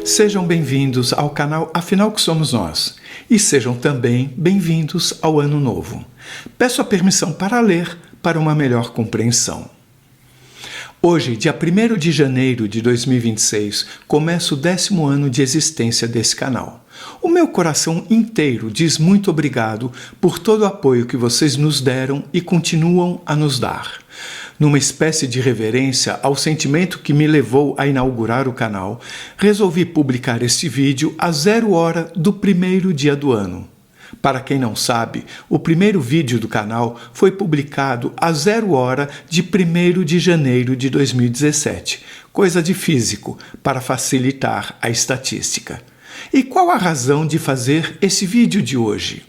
Sejam bem-vindos ao canal Afinal que Somos Nós e sejam também bem-vindos ao Ano Novo. Peço a permissão para ler para uma melhor compreensão. Hoje, dia 1º de janeiro de 2026, começa o 10º ano de existência desse canal. O meu coração inteiro diz muito obrigado por todo o apoio que vocês nos deram e continuam a nos dar. Numa espécie de reverência ao sentimento que me levou a inaugurar o canal, resolvi publicar este vídeo a 0 hora do primeiro dia do ano. Para quem não sabe, o primeiro vídeo do canal foi publicado a 0 hora de 1º de janeiro de 2017, coisa de físico, para facilitar a estatística. E qual a razão de fazer esse vídeo de hoje?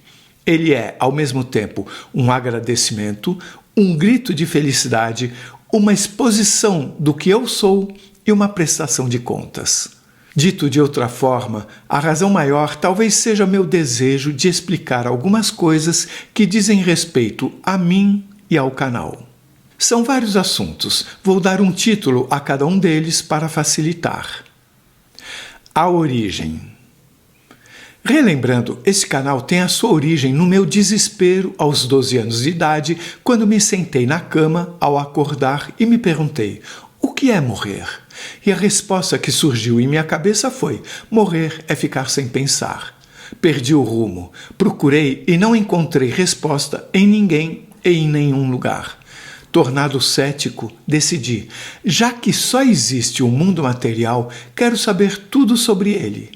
Ele é, ao mesmo tempo, um agradecimento, um grito de felicidade, uma exposição do que eu sou e uma prestação de contas. Dito de outra forma, a razão maior talvez seja meu desejo de explicar algumas coisas que dizem respeito a mim e ao canal. São vários assuntos, vou dar um título a cada um deles para facilitar. A origem. Relembrando, esse canal tem a sua origem no meu desespero aos 12 anos de idade, quando me sentei na cama ao acordar e me perguntei: o que é morrer? E a resposta que surgiu em minha cabeça foi: morrer é ficar sem pensar. Perdi o rumo, procurei e não encontrei resposta em ninguém e em nenhum lugar. Tornado cético, decidi: já que só existe o mundo material, quero saber tudo sobre ele.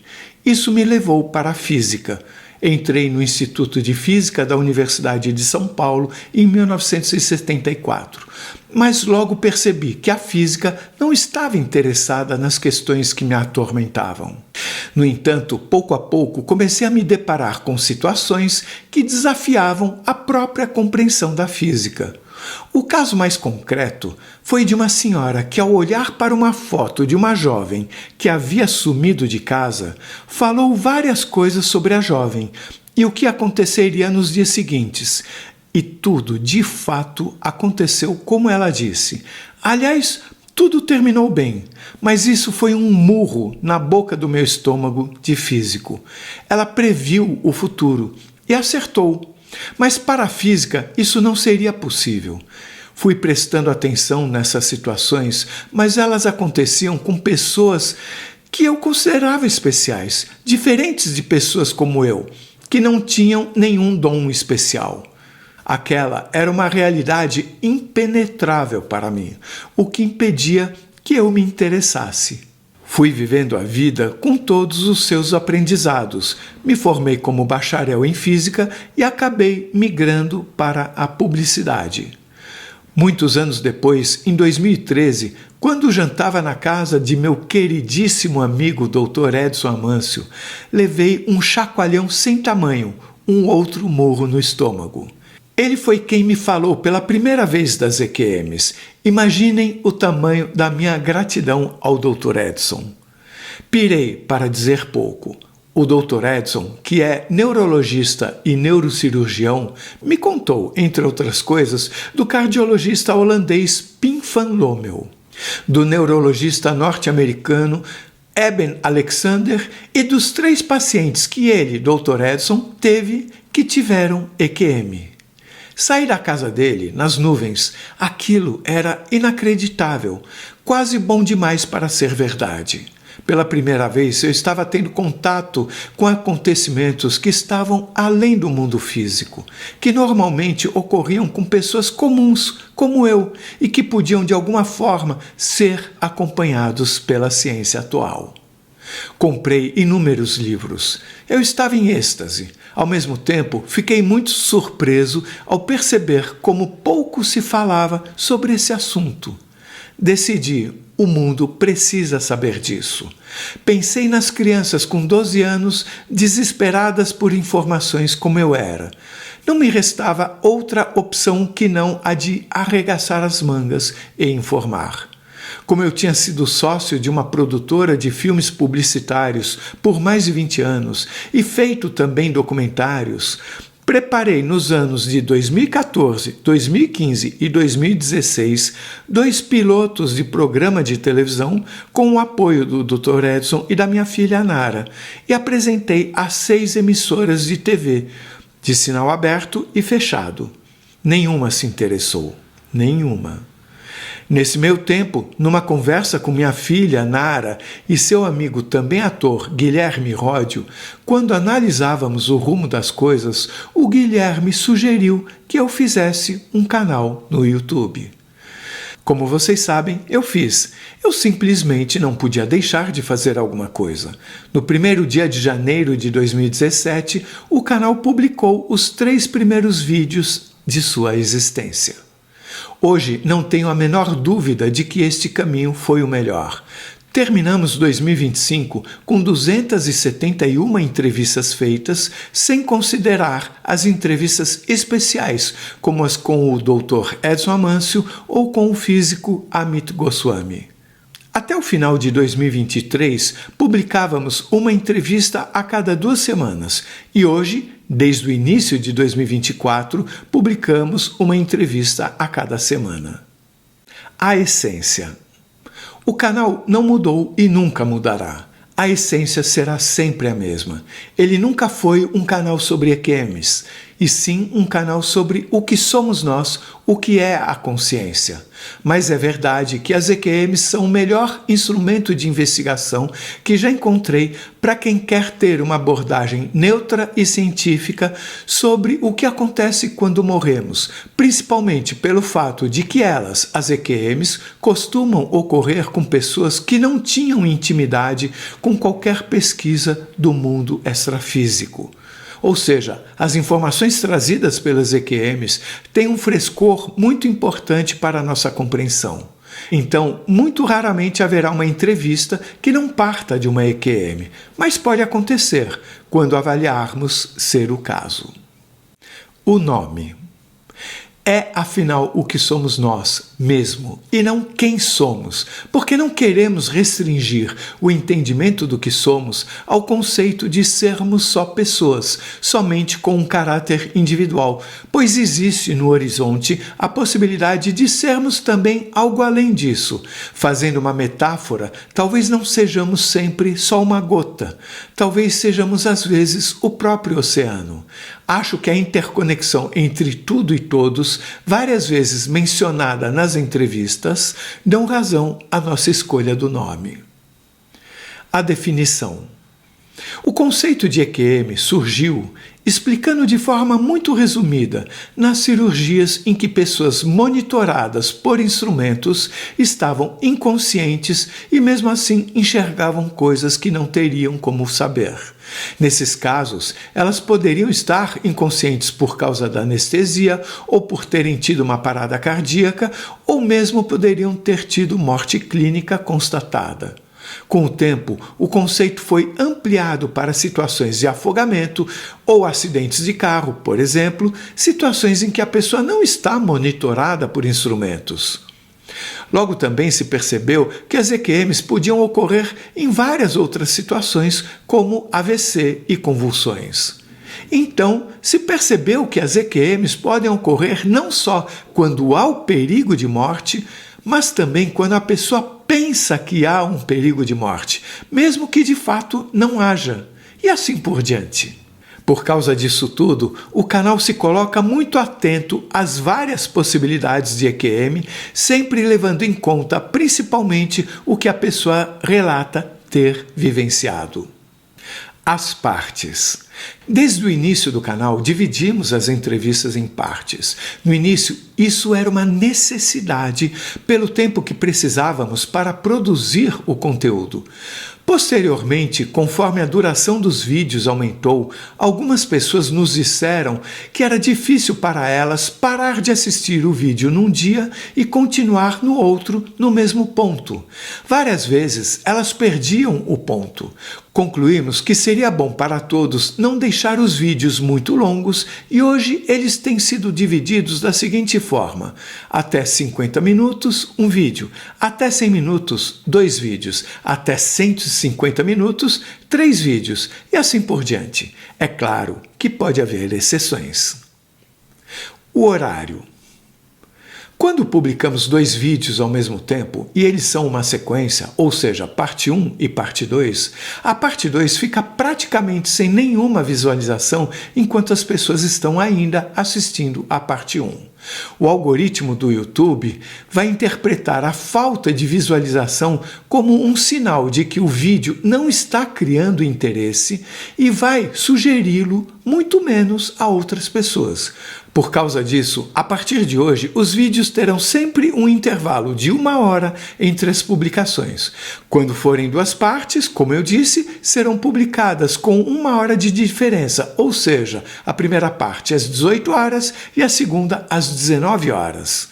Isso me levou para a física. Entrei no Instituto de Física da Universidade de São Paulo em 1974, mas logo percebi que a física não estava interessada nas questões que me atormentavam. No entanto, pouco a pouco comecei a me deparar com situações que desafiavam a própria compreensão da física. O caso mais concreto foi de uma senhora que, ao olhar para uma foto de uma jovem que havia sumido de casa, falou várias coisas sobre a jovem e o que aconteceria nos dias seguintes. E tudo, de fato, aconteceu como ela disse. Aliás, tudo terminou bem, mas isso foi um murro na boca do meu estômago de físico. Ela previu o futuro e acertou. Mas para a física isso não seria possível. Fui prestando atenção nessas situações, mas elas aconteciam com pessoas que eu considerava especiais, diferentes de pessoas como eu, que não tinham nenhum dom especial. Aquela era uma realidade impenetrável para mim, o que impedia que eu me interessasse. Fui vivendo a vida com todos os seus aprendizados. Me formei como bacharel em física e acabei migrando para a publicidade. Muitos anos depois, em 2013, quando jantava na casa de meu queridíssimo amigo Dr. Edson Amâncio, levei um chacoalhão sem tamanho, um outro murro no estômago. Ele foi quem me falou pela primeira vez das EQMs. Imaginem o tamanho da minha gratidão ao Dr. Edson. Pirei, para dizer pouco. O Dr. Edson, que é neurologista e neurocirurgião, me contou, entre outras coisas, do cardiologista holandês Pim van Lommel, do neurologista norte-americano Eben Alexander e dos 3 pacientes que ele, Dr. Edson, teve que tiveram EQM. Saí da casa dele, nas nuvens. Aquilo era inacreditável, quase bom demais para ser verdade. Pela primeira vez, eu estava tendo contato com acontecimentos que estavam além do mundo físico, que normalmente ocorriam com pessoas comuns, como eu, e que podiam, de alguma forma, ser acompanhados pela ciência atual. Comprei inúmeros livros. Eu estava em êxtase. Ao mesmo tempo, fiquei muito surpreso ao perceber como pouco se falava sobre esse assunto. Decidi, o mundo precisa saber disso. Pensei nas crianças com 12 anos, desesperadas por informações como eu era. Não me restava outra opção que não a de arregaçar as mangas e informar. Como eu tinha sido sócio de uma produtora de filmes publicitários por mais de 20 anos e feito também documentários, preparei nos anos de 2014, 2015 e 2016 2 pilotos de programa de televisão com o apoio do Dr. Edson e da minha filha Nara e apresentei a 6 emissoras de TV, de sinal aberto e fechado. Nenhuma se interessou. Nenhuma. Nesse meio tempo, numa conversa com minha filha, Nara, e seu amigo também ator, Guilherme Ródio, quando analisávamos o rumo das coisas, o Guilherme sugeriu que eu fizesse um canal no YouTube. Como vocês sabem, eu fiz. Eu simplesmente não podia deixar de fazer alguma coisa. No primeiro dia de janeiro de 2017, o canal publicou os 3 primeiros vídeos de sua existência. Hoje não tenho a menor dúvida de que este caminho foi o melhor. Terminamos 2025 com 271 entrevistas feitas, sem considerar as entrevistas especiais, como as com o Dr. Edson Amâncio ou com o físico Amit Goswami. Até o final de 2023, publicávamos uma entrevista a cada 2 semanas e hoje, desde o início de 2024, publicamos uma entrevista a cada semana. A essência. O canal não mudou e nunca mudará. A essência será sempre a mesma. Ele nunca foi um canal sobre EQMs, e sim um canal sobre o que somos nós, o que é a consciência. Mas é verdade que as EQMs são o melhor instrumento de investigação que já encontrei para quem quer ter uma abordagem neutra e científica sobre o que acontece quando morremos, principalmente pelo fato de que elas, as EQMs, costumam ocorrer com pessoas que não tinham intimidade com qualquer pesquisa do mundo extrafísico. Ou seja, as informações trazidas pelas EQMs têm um frescor muito importante para a nossa compreensão. Então, muito raramente haverá uma entrevista que não parta de uma EQM, mas pode acontecer quando avaliarmos ser o caso. O nome. É, afinal, o que somos nós mesmo, e não quem somos, porque não queremos restringir o entendimento do que somos ao conceito de sermos só pessoas, somente com um caráter individual, pois existe no horizonte a possibilidade de sermos também algo além disso. Fazendo uma metáfora, talvez não sejamos sempre só uma gota, talvez sejamos às vezes o próprio oceano. Acho que a interconexão entre tudo e todos, várias vezes mencionada nas entrevistas, dão razão à nossa escolha do nome. A definição. O conceito de EQM surgiu, explicando de forma muito resumida, nas cirurgias em que pessoas monitoradas por instrumentos estavam inconscientes e mesmo assim enxergavam coisas que não teriam como saber. Nesses casos, elas poderiam estar inconscientes por causa da anestesia ou por terem tido uma parada cardíaca ou mesmo poderiam ter tido morte clínica constatada. Com o tempo, o conceito foi ampliado para situações de afogamento ou acidentes de carro, por exemplo, situações em que a pessoa não está monitorada por instrumentos. Logo também se percebeu que as EQMs podiam ocorrer em várias outras situações, como AVC e convulsões. Então, se percebeu que as EQMs podem ocorrer não só quando há o perigo de morte, mas também quando a pessoa pensa que há um perigo de morte, mesmo que de fato não haja, e assim por diante. Por causa disso tudo, o canal se coloca muito atento às várias possibilidades de EQM, sempre levando em conta principalmente o que a pessoa relata ter vivenciado. As partes. Desde o início do canal, dividimos as entrevistas em partes. No início, isso era uma necessidade pelo tempo que precisávamos para produzir o conteúdo. Posteriormente, conforme a duração dos vídeos aumentou, algumas pessoas nos disseram que era difícil para elas parar de assistir o vídeo num dia e continuar no outro no mesmo ponto. Várias vezes elas perdiam o ponto. Concluímos que seria bom para todos não não deixar os vídeos muito longos e hoje eles têm sido divididos da seguinte forma: até 50 minutos, um vídeo, até 100 minutos, 2 vídeos, até 150 minutos, 3 vídeos e assim por diante. É claro que pode haver exceções. O horário. Quando publicamos 2 vídeos ao mesmo tempo, e eles são uma sequência, ou seja, parte 1 e parte 2, a parte 2 fica praticamente sem nenhuma visualização enquanto as pessoas estão ainda assistindo a parte 1. O algoritmo do YouTube vai interpretar a falta de visualização como um sinal de que o vídeo não está criando interesse e vai sugeri-lo muito menos a outras pessoas. Por causa disso, a partir de hoje, os vídeos terão sempre um intervalo de 1 hora entre as publicações. Quando forem 2 partes, como eu disse, serão publicadas com 1 hora de diferença, ou seja, a primeira parte às 18 horas e a segunda às 19 horas.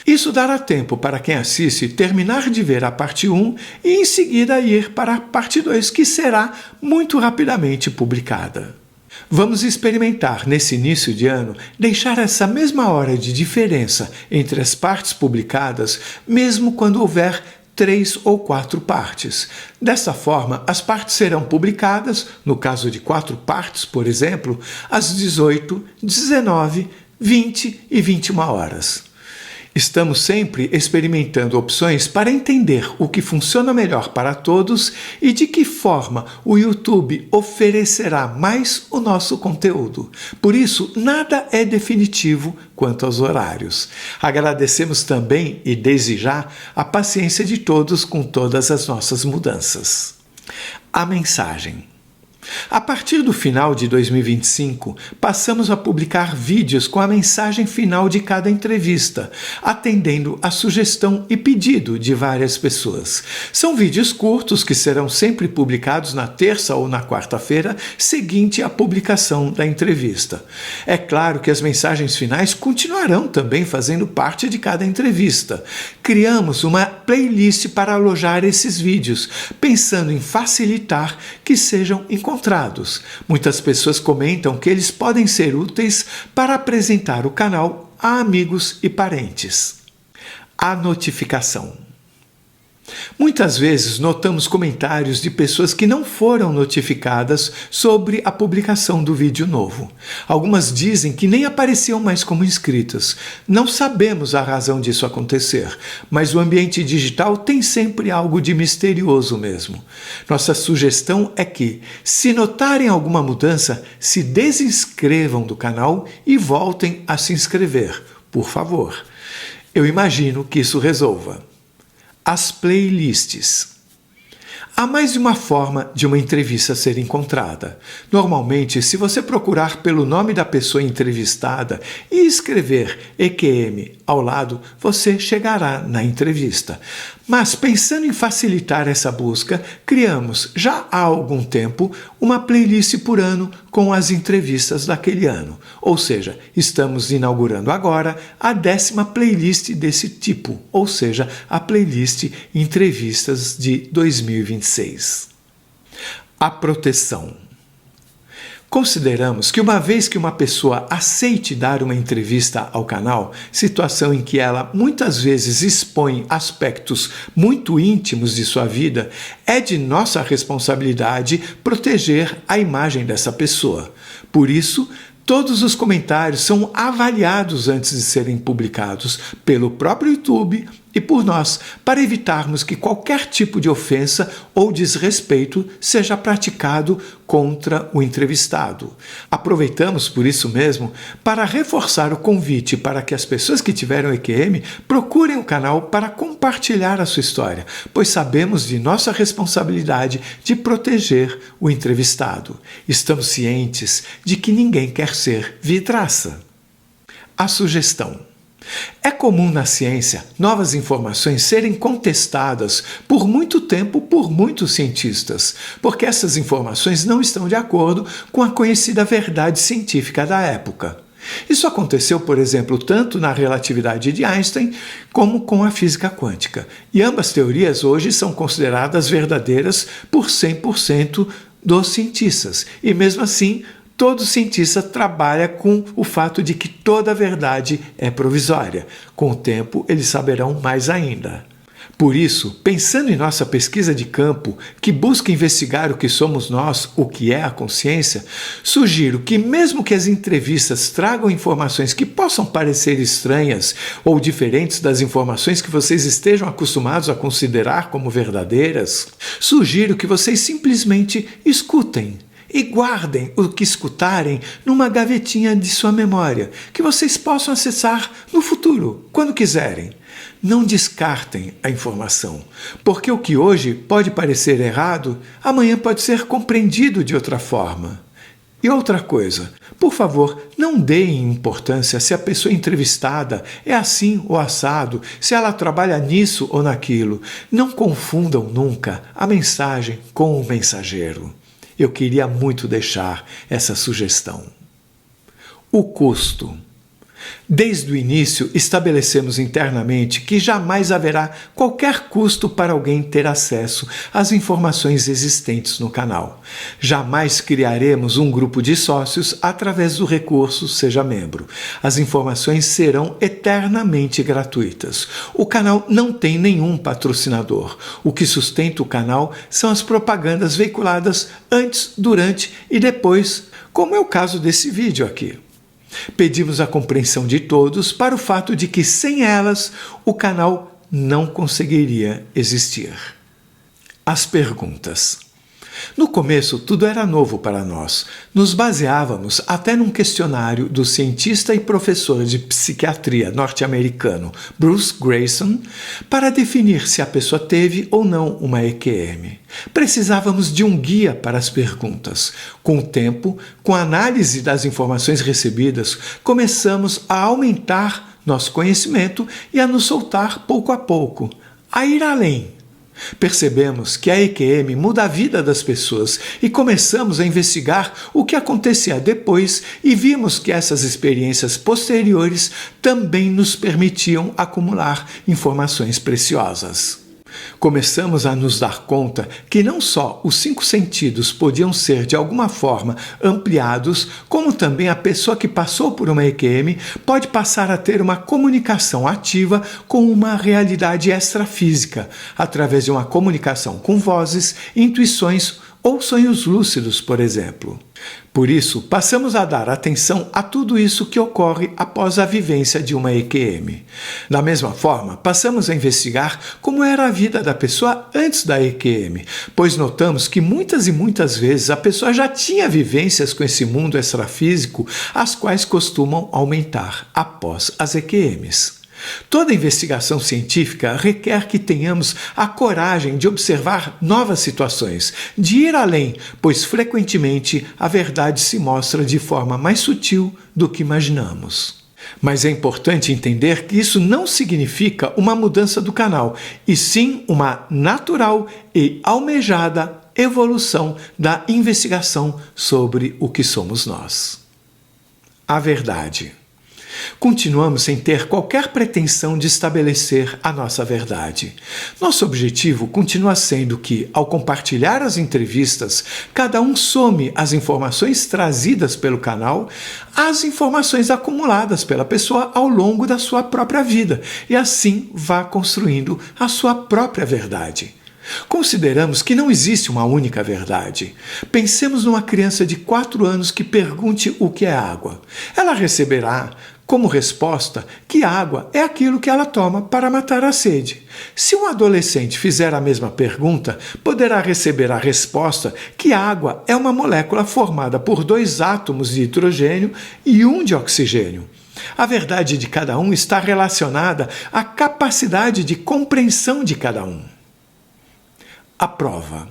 Isso dará tempo para quem assiste terminar de ver a parte 1 e em seguida ir para a parte 2, que será muito rapidamente publicada. Vamos experimentar, nesse início de ano, deixar essa mesma hora de diferença entre as partes publicadas, mesmo quando houver 3 ou 4 partes. Dessa forma, as partes serão publicadas, no caso de 4 partes, por exemplo, às 18, 19, 20 e 21 horas. Estamos sempre experimentando opções para entender o que funciona melhor para todos e de que forma o YouTube oferecerá mais o nosso conteúdo. Por isso, nada é definitivo quanto aos horários. Agradecemos também e desde já a paciência de todos com todas as nossas mudanças. A mensagem. A partir do final de 2025, passamos a publicar vídeos com a mensagem final de cada entrevista, atendendo a sugestão e pedido de várias pessoas. São vídeos curtos que serão sempre publicados na terça ou na quarta-feira seguinte à publicação da entrevista. É claro que as mensagens finais continuarão também fazendo parte de cada entrevista. Criamos uma playlist para alojar esses vídeos, pensando em facilitar que sejam encontrados. Muitas pessoas comentam que eles podem ser úteis para apresentar o canal a amigos e parentes. A notificação. Muitas vezes notamos comentários de pessoas que não foram notificadas sobre a publicação do vídeo novo. Algumas dizem que nem apareciam mais como inscritas. Não sabemos a razão disso acontecer, mas o ambiente digital tem sempre algo de misterioso mesmo. Nossa sugestão é que, se notarem alguma mudança, se desinscrevam do canal e voltem a se inscrever, por favor. Eu imagino que isso resolva. As playlists. Há mais de uma forma de uma entrevista ser encontrada. Normalmente, se você procurar pelo nome da pessoa entrevistada e escrever EQM ao lado, você chegará na entrevista. Mas, pensando em facilitar essa busca, criamos, já há algum tempo, uma playlist por ano com as entrevistas daquele ano. Ou seja, estamos inaugurando agora a 10ª playlist desse tipo, ou seja, a playlist Entrevistas de 2026. A proteção. Consideramos que uma vez que uma pessoa aceite dar uma entrevista ao canal, situação em que ela muitas vezes expõe aspectos muito íntimos de sua vida, é de nossa responsabilidade proteger a imagem dessa pessoa. Por isso, todos os comentários são avaliados antes de serem publicados pelo próprio YouTube e por nós, para evitarmos que qualquer tipo de ofensa ou desrespeito seja praticado contra o entrevistado. Aproveitamos, por isso mesmo, para reforçar o convite para que as pessoas que tiveram EQM procurem o canal para compartilhar a sua história, pois sabemos de nossa responsabilidade de proteger o entrevistado. Estamos cientes de que ninguém quer ser vidraça. A sugestão. É comum na ciência novas informações serem contestadas por muito tempo por muitos cientistas, porque essas informações não estão de acordo com a conhecida verdade científica da época. Isso aconteceu, por exemplo, tanto na relatividade de Einstein como com a física quântica, e ambas teorias hoje são consideradas verdadeiras por 100% dos cientistas, e mesmo assim todo cientista trabalha com o fato de que toda verdade é provisória. Com o tempo, eles saberão mais ainda. Por isso, pensando em nossa pesquisa de campo, que busca investigar o que somos nós, o que é a consciência, sugiro que, mesmo que as entrevistas tragam informações que possam parecer estranhas ou diferentes das informações que vocês estejam acostumados a considerar como verdadeiras, sugiro que vocês simplesmente escutem e guardem o que escutarem numa gavetinha de sua memória, que vocês possam acessar no futuro, quando quiserem. Não descartem a informação, porque o que hoje pode parecer errado, amanhã pode ser compreendido de outra forma. E outra coisa, por favor, não deem importância se a pessoa entrevistada é assim ou assado, se ela trabalha nisso ou naquilo. Não confundam nunca a mensagem com o mensageiro. Eu queria muito deixar essa sugestão. O custo. Desde o início, estabelecemos internamente que jamais haverá qualquer custo para alguém ter acesso às informações existentes no canal. Jamais criaremos um grupo de sócios através do recurso Seja Membro. As informações serão eternamente gratuitas. O canal não tem nenhum patrocinador. O que sustenta o canal são as propagandas veiculadas antes, durante e depois, como é o caso desse vídeo aqui. Pedimos a compreensão de todos para o fato de que, sem elas, o canal não conseguiria existir. As perguntas. No começo, tudo era novo para nós. Nos baseávamos até num questionário do cientista e professor de psiquiatria norte-americano Bruce Greyson para definir se a pessoa teve ou não uma EQM. Precisávamos de um guia para as perguntas. Com o tempo, com a análise das informações recebidas, começamos a aumentar nosso conhecimento e a nos soltar pouco a pouco, a ir além. Percebemos que a EQM muda a vida das pessoas e começamos a investigar o que acontecia depois e vimos que essas experiências posteriores também nos permitiam acumular informações preciosas. Começamos a nos dar conta que não só os 5 sentidos podiam ser de alguma forma ampliados, como também a pessoa que passou por uma EQM pode passar a ter uma comunicação ativa com uma realidade extrafísica, através de uma comunicação com vozes, intuições ou sonhos lúcidos, por exemplo. Por isso, passamos a dar atenção a tudo isso que ocorre após a vivência de uma EQM. Da mesma forma, passamos a investigar como era a vida da pessoa antes da EQM, pois notamos que muitas e muitas vezes a pessoa já tinha vivências com esse mundo extrafísico, as quais costumam aumentar após as EQMs. Toda investigação científica requer que tenhamos a coragem de observar novas situações, de ir além, pois frequentemente a verdade se mostra de forma mais sutil do que imaginamos. Mas é importante entender que isso não significa uma mudança do canal, e sim uma natural e almejada evolução da investigação sobre o que somos nós. A verdade. Continuamos sem ter qualquer pretensão de estabelecer a nossa verdade. Nosso objetivo continua sendo que, ao compartilhar as entrevistas, cada um some as informações trazidas pelo canal às informações acumuladas pela pessoa ao longo da sua própria vida e assim vá construindo a sua própria verdade. Consideramos que não existe uma única verdade. Pensemos numa criança de 4 anos que pergunte o que é água. Ela receberá como resposta que água é aquilo que ela toma para matar a sede. Se um adolescente fizer a mesma pergunta, poderá receber a resposta que água é uma molécula formada por 2 átomos de hidrogênio e 1 de oxigênio. A verdade de cada um está relacionada à capacidade de compreensão de cada um. A prova.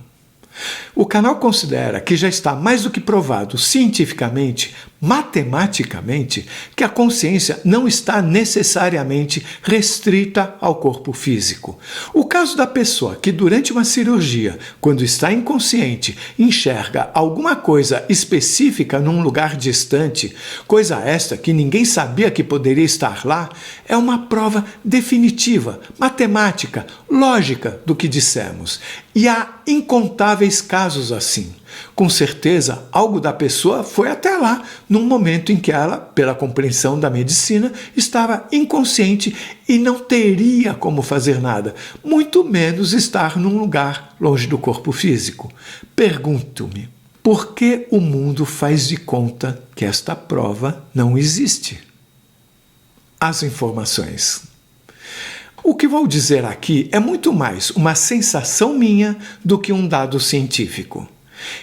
O canal considera que já está mais do que provado cientificamente, matematicamente, que a consciência não está necessariamente restrita ao corpo físico. O caso da pessoa que durante uma cirurgia, quando está inconsciente, enxerga alguma coisa específica num lugar distante, coisa esta que ninguém sabia que poderia estar lá, é uma prova definitiva, matemática, lógica do que dissemos. E há incontáveis casos assim. Com certeza, algo da pessoa foi até lá, num momento em que ela, pela compreensão da medicina, estava inconsciente e não teria como fazer nada, muito menos estar num lugar longe do corpo físico. Pergunto-me, por que o mundo faz de conta que esta prova não existe? As informações. O que vou dizer aqui é muito mais uma sensação minha do que um dado científico.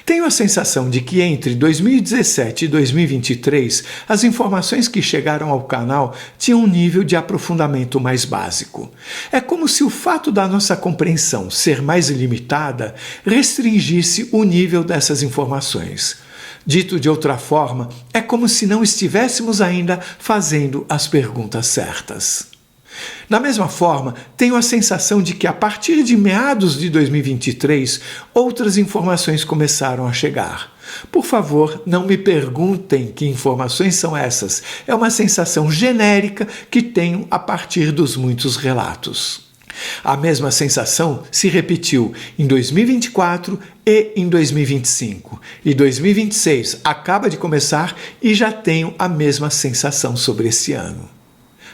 Tenho a sensação de que entre 2017 e 2023, as informações que chegaram ao canal tinham um nível de aprofundamento mais básico. É como se o fato da nossa compreensão ser mais limitada restringisse o nível dessas informações. Dito de outra forma, é como se não estivéssemos ainda fazendo as perguntas certas. Da mesma forma, tenho a sensação de que a partir de meados de 2023, outras informações começaram a chegar. Por favor, não me perguntem que informações são essas. É uma sensação genérica que tenho a partir dos muitos relatos. A mesma sensação se repetiu em 2024 e em 2025. E 2026 acaba de começar e já tenho a mesma sensação sobre esse ano.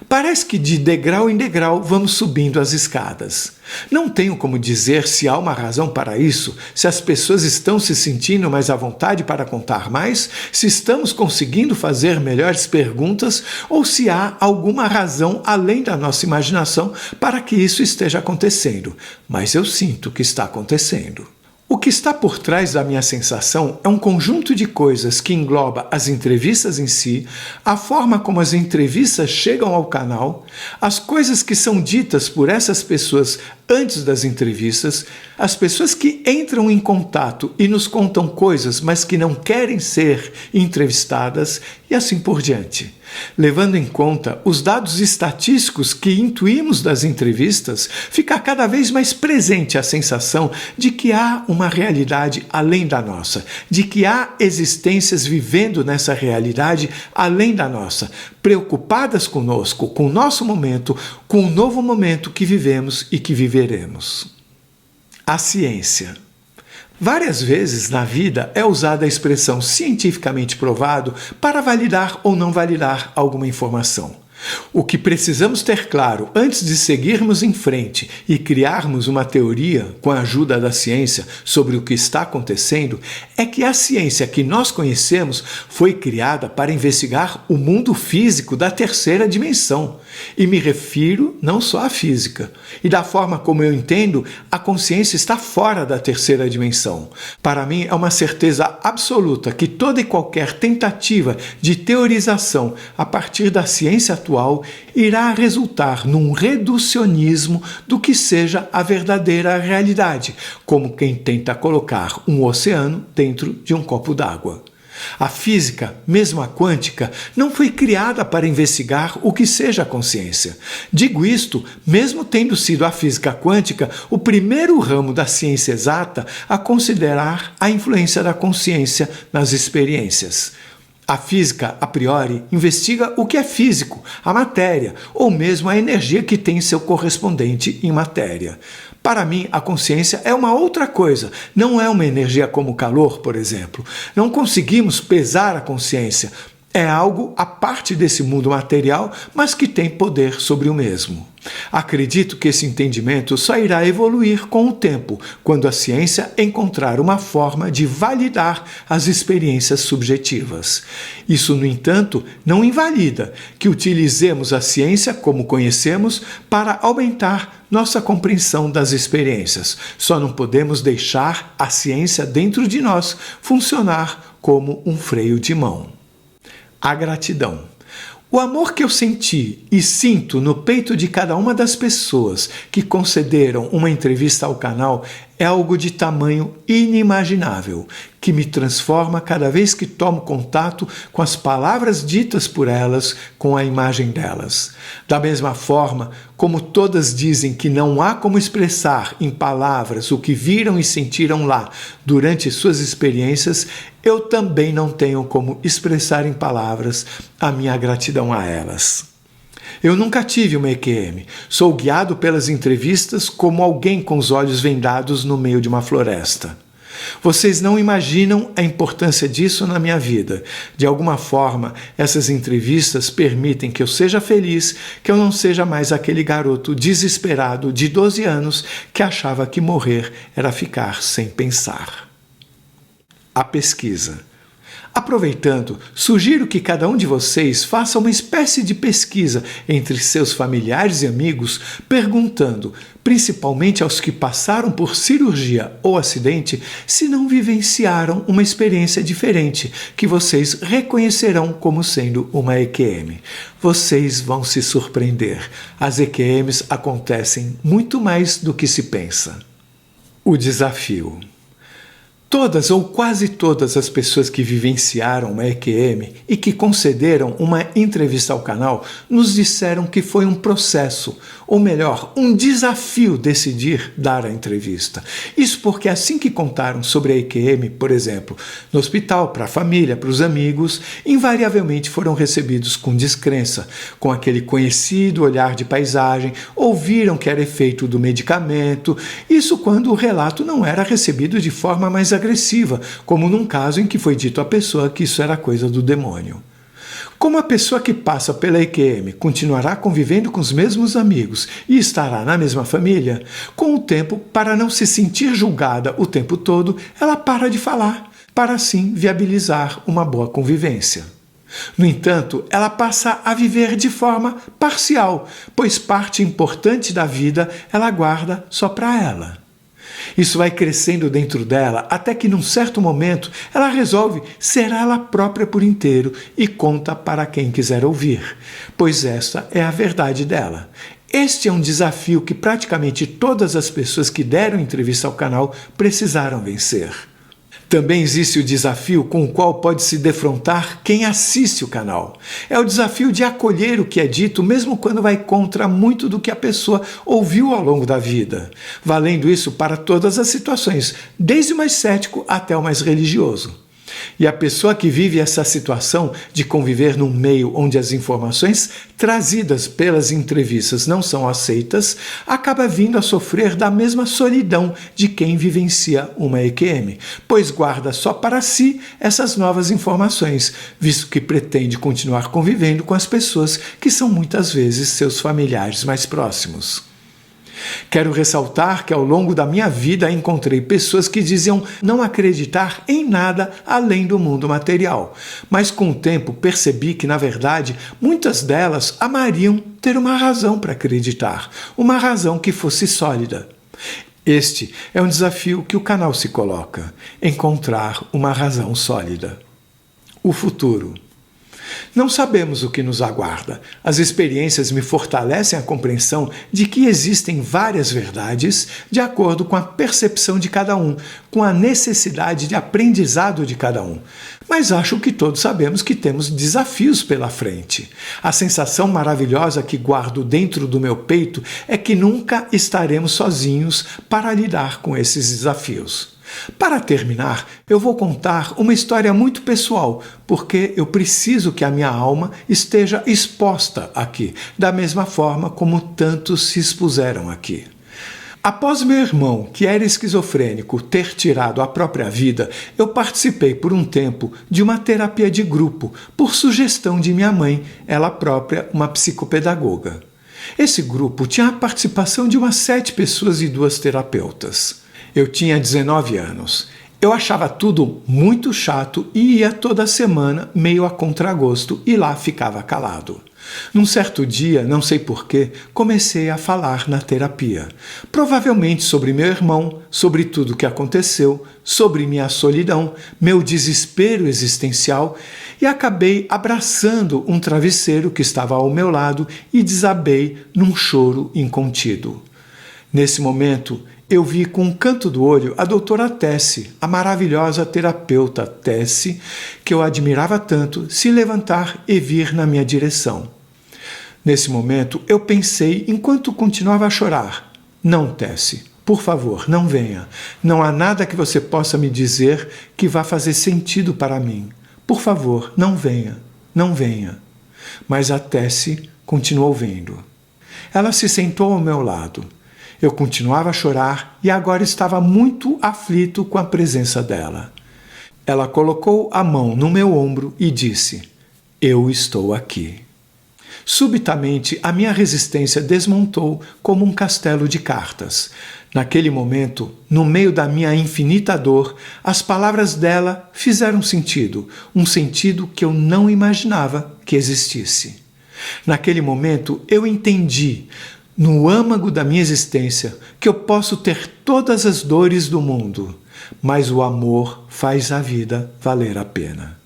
Parece que de degrau em degrau vamos subindo as escadas. Não tenho como dizer se há uma razão para isso, se as pessoas estão se sentindo mais à vontade para contar mais, se estamos conseguindo fazer melhores perguntas ou se há alguma razão além da nossa imaginação para que isso esteja acontecendo. Mas eu sinto que está acontecendo. O que está por trás da minha sensação é um conjunto de coisas que engloba as entrevistas em si, a forma como as entrevistas chegam ao canal, as coisas que são ditas por essas pessoas antes das entrevistas, as pessoas que entram em contato e nos contam coisas, mas que não querem ser entrevistadas, e assim por diante. Levando em conta os dados estatísticos que intuímos das entrevistas, fica cada vez mais presente a sensação de que há uma realidade além da nossa, de que há existências vivendo nessa realidade além da nossa, preocupadas conosco, com o nosso momento, com o novo momento que vivemos e que viveremos. A ciência. Várias vezes na vida é usada a expressão cientificamente provado para validar ou não validar alguma informação. O que precisamos ter claro antes de seguirmos em frente e criarmos uma teoria com a ajuda da ciência sobre o que está acontecendo é que a ciência que nós conhecemos foi criada para investigar o mundo físico da terceira dimensão. E me refiro não só à física. E da forma como eu entendo, a consciência está fora da terceira dimensão. Para mim, é uma certeza absoluta que toda e qualquer tentativa de teorização a partir da ciência atual irá resultar num reducionismo do que seja a verdadeira realidade, como quem tenta colocar um oceano dentro de um copo d'água. A física, mesmo a quântica, não foi criada para investigar o que seja a consciência. Digo isto, mesmo tendo sido a física quântica o primeiro ramo da ciência exata a considerar a influência da consciência nas experiências. A física, a priori, investiga o que é físico, a matéria, ou mesmo a energia que tem seu correspondente em matéria. Para mim, a consciência é uma outra coisa, não é uma energia como o calor, por exemplo. Não conseguimos pesar a consciência. É algo à parte desse mundo material, mas que tem poder sobre o mesmo. Acredito que esse entendimento só irá evoluir com o tempo, quando a ciência encontrar uma forma de validar as experiências subjetivas. Isso, no entanto, não invalida que utilizemos a ciência como conhecemos para aumentar nossa compreensão das experiências. Só não podemos deixar a ciência dentro de nós funcionar como um freio de mão. A gratidão. O amor que eu senti e sinto no peito de cada uma das pessoas que concederam uma entrevista ao canal é algo de tamanho inimaginável, que me transforma cada vez que tomo contato com as palavras ditas por elas, com a imagem delas. Da mesma forma, como todas dizem que não há como expressar em palavras o que viram e sentiram lá durante suas experiências, eu também não tenho como expressar em palavras a minha gratidão a elas. Eu nunca tive uma EQM. Sou guiado pelas entrevistas como alguém com os olhos vendados no meio de uma floresta. Vocês não imaginam a importância disso na minha vida. De alguma forma, essas entrevistas permitem que eu seja feliz, que eu não seja mais aquele garoto desesperado de 12 anos que achava que morrer era ficar sem pensar. A pesquisa. Aproveitando, sugiro que cada um de vocês faça uma espécie de pesquisa entre seus familiares e amigos, perguntando, principalmente aos que passaram por cirurgia ou acidente, se não vivenciaram uma experiência diferente, que vocês reconhecerão como sendo uma EQM. Vocês vão se surpreender. As EQMs acontecem muito mais do que se pensa. O desafio. Todas ou quase todas as pessoas que vivenciaram uma EQM e que concederam uma entrevista ao canal nos disseram que foi um processo, ou melhor, um desafio decidir dar a entrevista. Isso porque assim que contaram sobre a EQM, por exemplo, no hospital, para a família, para os amigos, invariavelmente foram recebidos com descrença, com aquele conhecido olhar de paisagem, ouviram que era efeito do medicamento, isso quando o relato não era recebido de forma mais agressiva, como num caso em que foi dito à pessoa que isso era coisa do demônio. Como a pessoa que passa pela EQM continuará convivendo com os mesmos amigos e estará na mesma família, com o tempo, para não se sentir julgada o tempo todo, ela para de falar, para assim viabilizar uma boa convivência. No entanto, ela passa a viver de forma parcial, pois parte importante da vida ela guarda só para ela. Isso vai crescendo dentro dela até que, num certo momento, ela resolve ser ela própria por inteiro e conta para quem quiser ouvir, pois essa é a verdade dela. Este é um desafio que praticamente todas as pessoas que deram entrevista ao canal precisaram vencer. Também existe o desafio com o qual pode se defrontar quem assiste o canal. É o desafio de acolher o que é dito, mesmo quando vai contra muito do que a pessoa ouviu ao longo da vida, valendo isso para todas as situações, desde o mais cético até o mais religioso. E a pessoa que vive essa situação de conviver num meio onde as informações trazidas pelas entrevistas não são aceitas, acaba vindo a sofrer da mesma solidão de quem vivencia uma EQM, pois guarda só para si essas novas informações, visto que pretende continuar convivendo com as pessoas que são muitas vezes seus familiares mais próximos. Quero ressaltar que ao longo da minha vida encontrei pessoas que diziam não acreditar em nada além do mundo material, mas com o tempo percebi que, na verdade, muitas delas amariam ter uma razão para acreditar, uma razão que fosse sólida. Este é um desafio que o canal se coloca, encontrar uma razão sólida. O futuro. Não sabemos o que nos aguarda. As experiências me fortalecem a compreensão de que existem várias verdades de acordo com a percepção de cada um, com a necessidade de aprendizado de cada um. Mas acho que todos sabemos que temos desafios pela frente. A sensação maravilhosa que guardo dentro do meu peito é que nunca estaremos sozinhos para lidar com esses desafios. Para terminar, eu vou contar uma história muito pessoal, porque eu preciso que a minha alma esteja exposta aqui, da mesma forma como tantos se expuseram aqui. Após meu irmão, que era esquizofrênico, ter tirado a própria vida, eu participei por um tempo de uma terapia de grupo, por sugestão de minha mãe, ela própria uma psicopedagoga. Esse grupo tinha a participação de umas 7 pessoas e 2 terapeutas. Eu tinha 19 anos. Eu achava tudo muito chato e ia toda semana meio a contragosto e lá ficava calado. Num certo dia, não sei porquê, comecei a falar na terapia. Provavelmente sobre meu irmão, sobre tudo o que aconteceu, sobre minha solidão, meu desespero existencial e acabei abraçando um travesseiro que estava ao meu lado e desabei num choro incontido. Nesse momento, eu vi com um canto do olho a doutora Tessie, a maravilhosa terapeuta Tessie, que eu admirava tanto, se levantar e vir na minha direção. Nesse momento, eu pensei, enquanto continuava a chorar, não, Tessie, por favor, não venha. Não há nada que você possa me dizer que vá fazer sentido para mim. Por favor, não venha, não venha. Mas a Tessie continuou vendo. Ela se sentou ao meu lado. Eu continuava a chorar e agora estava muito aflito com a presença dela. Ela colocou a mão no meu ombro e disse: "Eu estou aqui." Subitamente, a minha resistência desmontou como um castelo de cartas. Naquele momento, no meio da minha infinita dor, as palavras dela fizeram sentido, um sentido que eu não imaginava que existisse. Naquele momento, eu entendi, no âmago da minha existência, que eu posso ter todas as dores do mundo, mas o amor faz a vida valer a pena.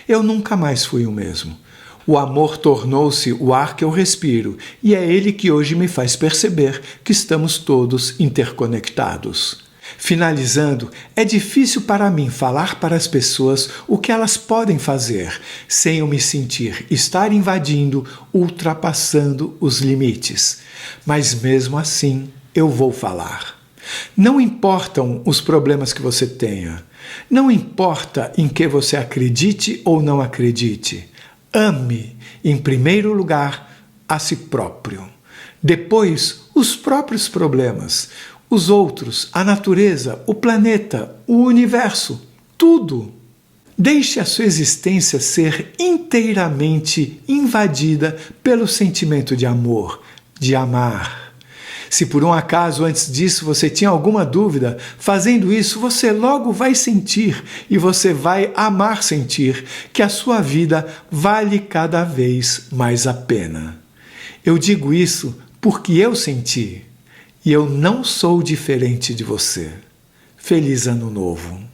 Eu nunca mais fui o mesmo. O amor tornou-se o ar que eu respiro e é ele que hoje me faz perceber que estamos todos interconectados. Finalizando, é difícil para mim falar para as pessoas o que elas podem fazer sem eu me sentir estar invadindo, ultrapassando os limites. Mas mesmo assim, eu vou falar. Não importam os problemas que você tenha. Não importa em que você acredite ou não acredite. Ame, em primeiro lugar, a si próprio. Depois, os próprios problemas. Os outros, a natureza, o planeta, o universo, tudo. Deixe a sua existência ser inteiramente invadida pelo sentimento de amor, de amar. Se por um acaso antes disso você tinha alguma dúvida, fazendo isso você logo vai sentir e você vai amar sentir que a sua vida vale cada vez mais a pena. Eu digo isso porque eu senti e eu não sou diferente de você. Feliz Ano Novo!